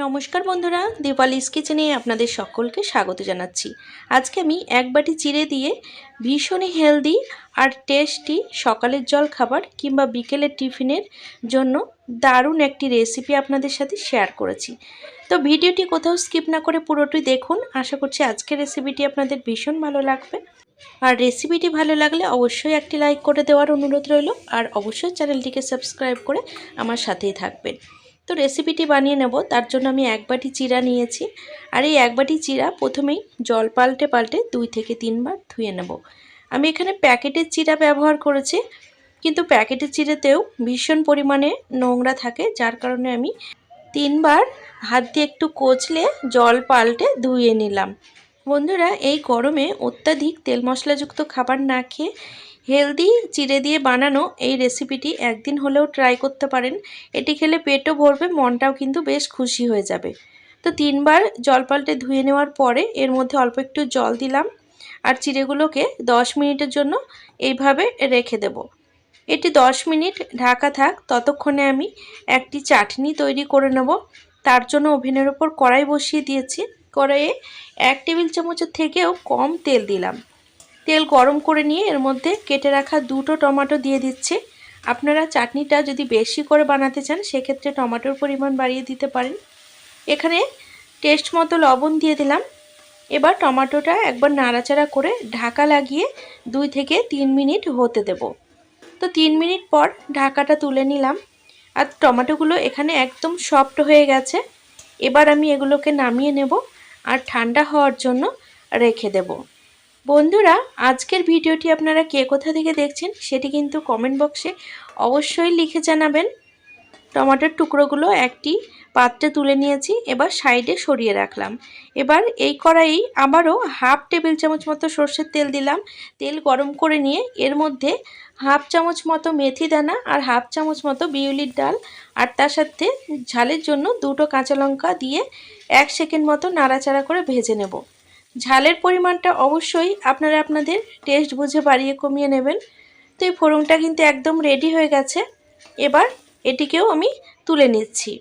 নমস্কার বন্ধুরা, দীপালিস কিচেনে আপনাদের সকলকে স্বাগত জানাচ্ছি। আজকে আমি এক বাটি চিড়ে দিয়ে ভীষণই হেলদি আর টেস্টি সকালের জল খাবার কিংবা বিকেলের টিফিনের জন্য দারুণ একটি রেসিপি আপনাদের সাথে শেয়ার করেছি। তো ভিডিওটি কোথাও স্কিপ না করে পুরোটি দেখুন। আশা করছি আজকের রেসিপিটি আপনাদের ভীষণ ভালো লাগবে। আর রেসিপিটি ভালো লাগলে অবশ্যই একটি লাইক করে দেওয়ার অনুরোধ রইল, আর অবশ্যই চ্যানেলটিকে সাবস্ক্রাইব করে আমার সাথেই থাকবেন। তো রেসিপিটি বানিয়ে নেব, তার জন্য আমি এক বাটি চিড়া নিয়েছি। আর এই এক বাটি চিড়া প্রথমেই জল পাল্টে পাল্টে 2 থেকে 3 বার ধুয়ে নেব। আমি এখানে প্যাকেটের চিড়া ব্যবহার করেছি, কিন্তু প্যাকেটের চিড়েতেও ভীষণ পরিমাণে নোংরা থাকে, যার কারণে আমি 3 বার হাত দিয়ে একটু কচলে জল পাল্টে ধুয়ে নিলাম। বন্ধুরা, এই গরমে অত্যাধিক তেল মশলাযুক্ত খাবার না খেয়ে হেলদি চিড়ে দিয়ে বানানো এই রেসিপিটি একদিন হলেও ট্রাই করতে পারেন। এটি খেলে পেটও ভরবে, মনটাও কিন্তু বেশ খুশি হয়ে যাবে। তো 3 বার জল পাল্টে ধুয়ে নেওয়ার পরে এর মধ্যে অল্প একটু জল দিলাম, আর চিড়েগুলোকে 10 মিনিটের জন্য এইভাবে রেখে দেব। এটি 10 মিনিট ঢাকা থাক, ততক্ষণে আমি একটি চাটনি তৈরি করে নেব। তার জন্য ওভেনের ওপর কড়াই বসিয়ে দিয়েছি। কড়াইয়ে 1 টেবিল চামচের থেকেও কম তেল দিলাম। তেল গরম করে নিয়ে এর মধ্যে কেটে রাখা 2টো টমেটো দিয়ে দিচ্ছি। আপনারা চাটনিটা যদি বেশি করে বানাতে চান সেক্ষেত্রে টমেটোর পরিমাণ বাড়িয়ে দিতে পারেন। এখানে টেস্ট মতো লবণ দিয়ে দিলাম। এবার টমেটোটা একবার নাড়াচাড়া করে ঢাকা লাগিয়ে 2 থেকে 3 মিনিট হতে দেব। তো 3 মিনিট পর ঢাকাটা তুলে নিলাম, আর টমেটোগুলো এখানে একদম সফট হয়ে গেছে। এবার আমি এগুলোকে নামিয়ে নেব আর ঠান্ডা হওয়ার জন্য রেখে দেব। বন্ধুরা, আজকের ভিডিওটি আপনারা কে কোথা থেকে দেখছেন সেটি কিন্তু কমেন্ট বক্সে অবশ্যই লিখে জানাবেন। টমেটোর টুকরোগুলো একটি পাত্রে তুলে নিয়েছি, এবার সাইডে সরিয়ে রাখলাম। এবার এই কড়াইয়ে আবারও 1/2 টেবিল চামচ মতো সরষের তেল দিলাম। তেল গরম করে নিয়ে এর মধ্যে 1/2 চামচ মতো মেথি দানা আর 1/2 চামচ মতো বিউলির ডাল, আর তার সাথে ঝালের জন্য 2টো কাঁচা লঙ্কা দিয়ে 1 সেকেন্ড মতো নাড়াচাড়া করে ভেজে নেব। ঝালের পরিমাণটা অবশ্যই আপনারা আপনাদের টেস্ট বুঝে বাড়িয়ে কমিয়ে নেবেন। তো এই ফোড়নটা কিন্তু একদম রেডি হয়ে গেছে। এবার এটিকেও আমি তুলে নিচ্ছি।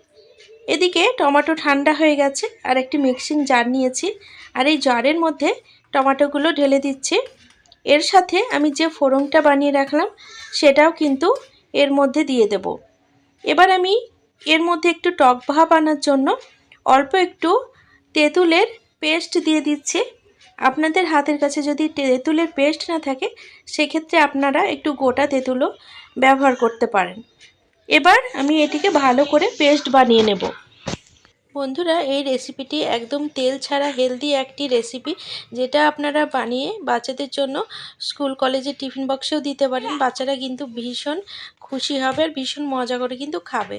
এদিকে টমেটো ঠান্ডা হয়ে গেছে, আর একটি মিক্সিং জার নিয়েছি, আর এই জারের মধ্যে টমেটোগুলো ঢেলে দিচ্ছি। এর সাথে আমি যে ফোড়নটা বানিয়ে রাখলাম সেটাও কিন্তু এর মধ্যে দিয়ে দেব। এবার আমি এর মধ্যে একটু টক ভাব আনার জন্য অল্প একটু তেঁতুলের পেস্ট দিয়ে দিচ্ছি। আপনাদের হাতের কাছে যদি তেঁতুলের পেস্ট না থাকে সেক্ষেত্রে আপনারা একটু গোটা তেঁতুলও ব্যবহার করতে পারেন। এবার আমি এটিকে ভালো করে পেস্ট বানিয়ে নেব। বন্ধুরা, এই রেসিপিটি একদম তেল ছাড়া হেলদি একটি রেসিপি, যেটা আপনারা বানিয়ে বাচ্চাদের জন্য স্কুল কলেজে টিফিন বক্সেও দিতে পারেন। বাচ্চারা কিন্তু ভীষণ খুশি হবে আর ভীষণ মজা করে কিন্তু খাবে।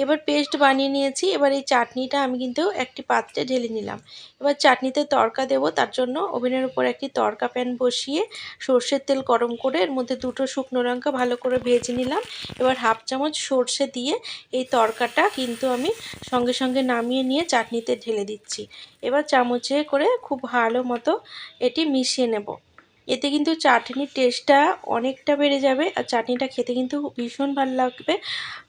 এবার পেস্ট বানিয়ে নিয়েছি। এবার এই চাটনিটা আমি কিন্তু একটি পাত্রে ঢেলে নিলাম। এবার চাটনিতে তড়কা দেব, তার জন্য ওভেনের উপর একটি তড়কা প্যান বসিয়ে সর্ষের তেল গরম করে এর মধ্যে 2টো শুকনো লঙ্কা ভালো করে ভেজে নিলাম। এবার 1/2 চামচ সর্ষে দিয়ে এই তড়কাটা কিন্তু আমি সঙ্গে সঙ্গে নামিয়ে নিয়ে চাটনিতে ঢেলে দিচ্ছি। এবার চামচে করে খুব ভালো মতো এটি মিশিয়ে নেব। এতে কিন্তু চাটনির টেস্টটা অনেকটা বেড়ে যাবে, আর চাটনিটা খেতে কিন্তু ভীষণ ভালো লাগবে।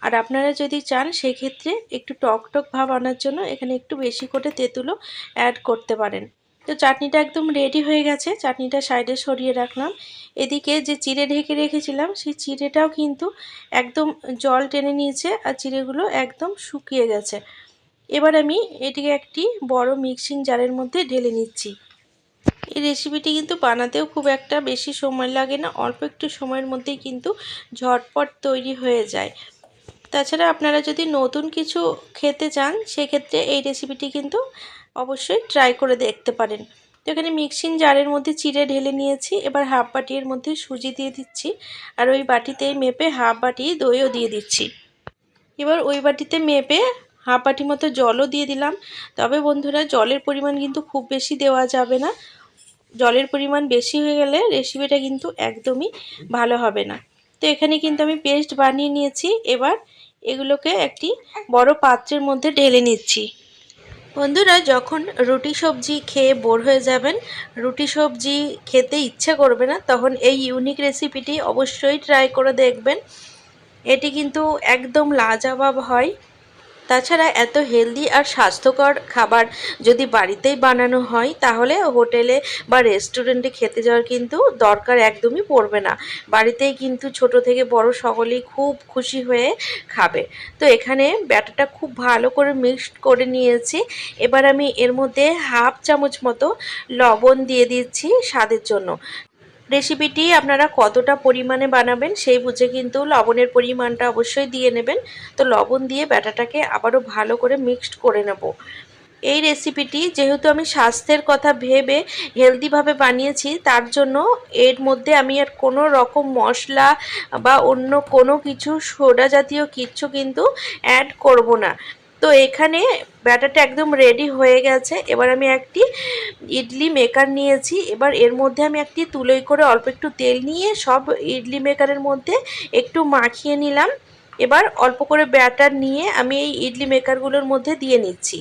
আর আপনারা যদি চান সেক্ষেত্রে একটু টক টক ভাব আনার জন্য এখানে একটু বেশি করে তেঁতুলও অ্যাড করতে পারেন। তো চাটনিটা একদম রেডি হয়ে গেছে। চাটনিটা সাইডে সরিয়ে রাখলাম। এদিকে যে চিড়ে ঢেকে রেখেছিলাম সেই চিড়েটাও কিন্তু একদম জল টেনে নিয়েছে, আর চিড়েগুলো একদম শুকিয়ে গেছে। এবার আমি এটিকে একটি বড় মিক্সিং জারের মধ্যে ঢেলে নিচ্ছি। এই রেসিপিটি কিন্তু বানাতেও খুব একটা বেশি সময় লাগে না, অল্প একটু সময়ের মধ্যেই কিন্তু ঝটপট তৈরি হয়ে যায়। তাছাড়া আপনারা যদি নতুন কিছু খেতে চান সেক্ষেত্রে এই রেসিপিটি কিন্তু অবশ্যই ট্রাই করে দেখতে পারেন। তো এখানে মিক্সিং জারের মধ্যে চিড়ে ঢেলে নিয়েছি। এবার 1/2 বাটি এর মধ্যে সুজি দিয়ে দিচ্ছি, আর ওই বাটিতে মেপে 1/2 বাটি দইও দিয়ে দিচ্ছি। এবার ওই বাটিতে মেপে 1/2 বাটি মতো জলও দিয়ে দিলাম। তবে বন্ধুরা, জলের পরিমাণ কিন্তু খুব বেশি দেওয়া যাবে না। জলের পরিমাণ বেশি হয়ে গেলে রেসিপিটা কিন্তু একদমই ভালো হবে না। তো এখানে কিন্তু আমি পেস্ট বানিয়ে নিয়েছি। এবার এগুলোকে একটি বড় পাত্রের মধ্যে ঢেলে নিচ্ছি। বন্ধুরা, যখন রুটি সবজি খেয়ে বোর হয়ে যাবেন, রুটি সবজি খেতে ইচ্ছা করবে না, তখন এই ইউনিক রেসিপিটি অবশ্যই ট্রাই করে দেখবেন। এটি কিন্তু একদম লাজবাব হয়। তাছাড়া এত হেলদি আর স্বাস্থ্যকর খাবার যদি বাড়িতেই বানানো হয় তাহলে হোটেলে বা রেস্টুরেন্টে খেতে যাওয়ার কিন্তু দরকার একদমই পড়বে না। বাড়িতেই কিন্তু ছোট থেকে বড় সকলেই খুব খুশি হয়ে খাবে। তো এখানে ব্যাটারটা খুব ভালো করে মিক্সড করে নিয়েছি। এবার আমি এর মধ্যে হাফ চামচ মতো লবণ দিয়ে দিচ্ছি স্বাদের জন্য। রেসিপিটি আপনারা কতটা পরিমাণে বানাবেন সেই বুঝে কিন্তু লবণের পরিমাণটা অবশ্যই দিয়ে নেবেন। তো লবণ দিয়ে ব্যাটাটাকে আবারও ভালো করে মিক্সড করে নেব। এই রেসিপিটি যেহেতু আমি স্বাস্থ্যের কথা ভেবে হেলদিভাবে বানিয়েছি, তার জন্য এর মধ্যে আমি আর কোনো রকম মশলা বা অন্য কোনো কিছু সোডা জাতীয় কিচ্ছু কিন্তু অ্যাড করব না। তো এখানে ব্যাটারটা একদম রেডি হয়ে গেছে। এবার আমি একটি ইডলি মেকার নিয়েছি। এবার এর মধ্যে আমি একটি তুলোই করে অল্প একটু তেল নিয়ে সব ইডলি মেকারের মধ্যে একটু মাখিয়ে নিলাম। এবার অল্প করে ব্যাটার নিয়ে আমি এই ইডলি মেকারগুলোর মধ্যে দিয়ে নিচ্ছি।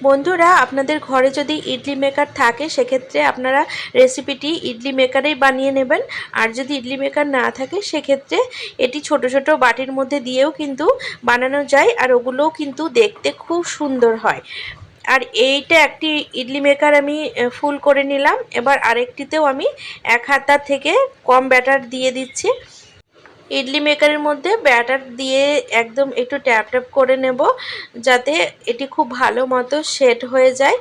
বন্ধুরা, আপনাদের ঘরে যদি ইডলি মেকার থাকে সেক্ষেত্রে আপনারা রেসিপিটি ইডলি মেকারেই বানিয়ে নেবেন। আর যদি ইডলি মেকার না থাকে সেক্ষেত্রে এটি ছোট ছোট বাটির মধ্যে দিয়েও কিন্তু বানানো যায়, আর ওগুলোও কিন্তু দেখতে খুব সুন্দর হয়। আর এইটা একটি ইডলি মেকার আমি ফুল করে নিলাম। এবার আরেকটিতেও আমি 1 হাতা থেকে কম ব্যাটার দিয়ে দিচ্ছি। ইডলি মেকারের মধ্যে ব্যাটার দিয়ে একদম একটু ট্যাপ ট্যাপ করে নেব যাতে এটি খুব ভালো মতো সেট হয়ে যায়।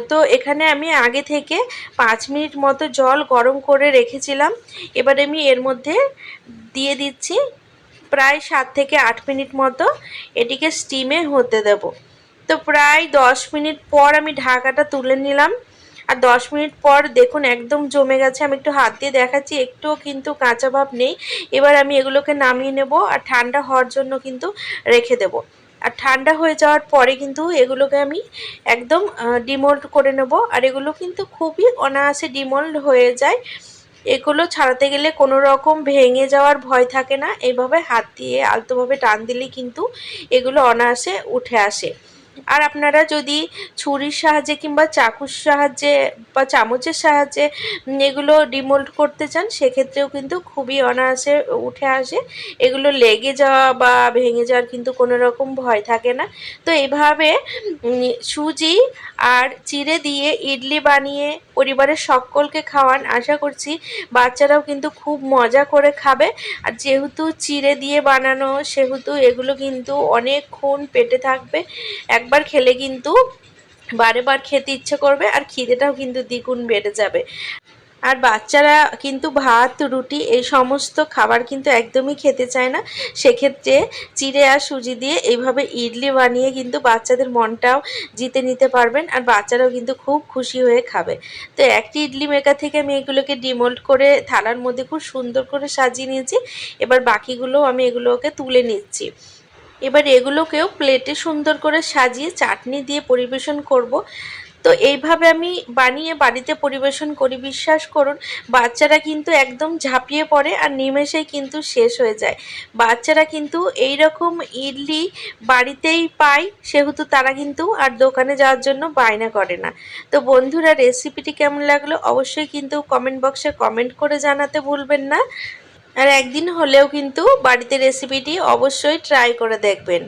তো এখানে আমি আগে থেকে 5 মিনিট মতো জল গরম করে রেখেছিলাম। এবার আমি এর মধ্যে দিয়ে দিচ্ছি প্রায় 7 থেকে 8 মিনিট মতো এটিকে স্টিমে হতে দেব। তো প্রায় 10 মিনিট পর আমি ঢাকাটা তুলে নিলাম। আর 10 মিনিট পর দেখুন একদম জমে গেছে। আমি একটু হাত দিয়ে দেখাচ্ছি, একটুও কিন্তু কাঁচা ভাব নেই। এবার আমি এগুলোকে নামিয়ে নেব আর ঠান্ডা হওয়ার জন্য কিন্তু রেখে দেব। আর ঠান্ডা হয়ে যাওয়ার পরে কিন্তু এগুলোকে আমি একদম ডিমোল্ড করে নেব। আর এগুলো কিন্তু খুবই অনায়াসে ডিমোল্ড হয়ে যায়। এগুলো ছাড়াতে গেলে কোনো রকম ভেঙে যাওয়ার ভয় থাকে না। এইভাবে হাত দিয়ে আলতোভাবে টান দিলেই কিন্তু এগুলো অনায়াসে উঠে আসে। আর আপনারা যদি ছুরির সাহায্যে কিংবা চাকুর সাহায্যে বা চামচের সাহায্যে এগুলো ডিমোল্ড করতে চান সেক্ষেত্রেও কিন্তু খুবই অনায়াসে উঠে আসে। এগুলো লেগে যাওয়া বা ভেঙে যাওয়ার কিন্তু কোনো রকম ভয় থাকে না। তো এইভাবে সুজি আর চিড়ে দিয়ে ইডলি বানিয়ে পরিবারের সকলকে খাওয়ান। আশা করছি বাচ্চারাও কিন্তু খুব মজা করে খাবে। আর যেহেতু চিড়ে দিয়ে বানানো সেহেতু এগুলো কিন্তু অনেকক্ষণ পেটে থাকবে। একবার খেলে কিন্তু বারে বার খেতে ইচ্ছে করবে আর খিদেটাও কিন্তু দ্বিগুণ বেড়ে যাবে। আর বাচ্চারা কিন্তু ভাত রুটি এই সমস্ত খাবার কিন্তু একদমই খেতে চায় না। সেক্ষেত্রে চিড়ে আর সুজি দিয়ে এইভাবে ইডলি বানিয়ে কিন্তু বাচ্চাদের মনটাও জিতে নিতে পারবেন। আর বাচ্চারাও কিন্তু খুব খুশি হয়ে খাবে। তো একটি ইডলি মেকার থেকে আমি এগুলোকে ডিমোল্ড করে থালার মধ্যে খুব সুন্দর করে সাজিয়ে নিয়েছি। এবার বাকিগুলো আমি এগুলোকে তুলে নিচ্ছি। এবার এগুলোকেও প্লেটে সুন্দর করে সাজিয়ে চাটনি দিয়ে পরিবেশন করব। তো এইভাবে আমি বানিয়ে বাড়িতে পরিবেশন করি। বিশ্বাস করুন বাচ্চারা কিন্তু একদম ঝাঁপিয়ে পড়ে আর নিমেষেই কিন্তু শেষ হয়ে যায়। বাচ্চারা কিন্তু এই রকম ইডলি বাড়িতেই পায় সেহেতু তারা কিন্তু আর দোকানে যাওয়ার জন্য বায়না করে না। তো বন্ধুরা, রেসিপিটি কেমন লাগলো অবশ্যই কিন্তু কমেন্ট বক্সে কমেন্ট করে জানাতে ভুলবেন না। আর একদিন হলেও কিন্তু বাড়িতে রেসিপিটি অবশ্যই ট্রাই করে দেখবেন।